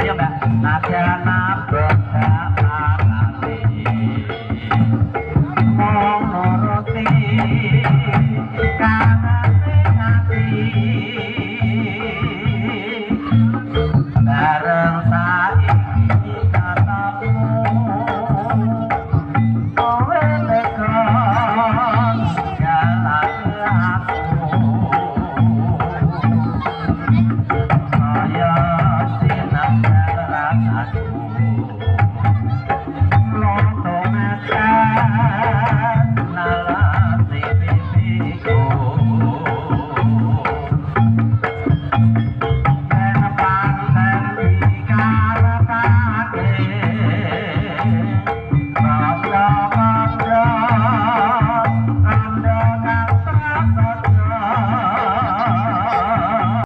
Ayo Mbak, Nadiana berkata menuruti hati bareng saiki katamu kowe tekan jalan aku kaya sinar rasaku lontong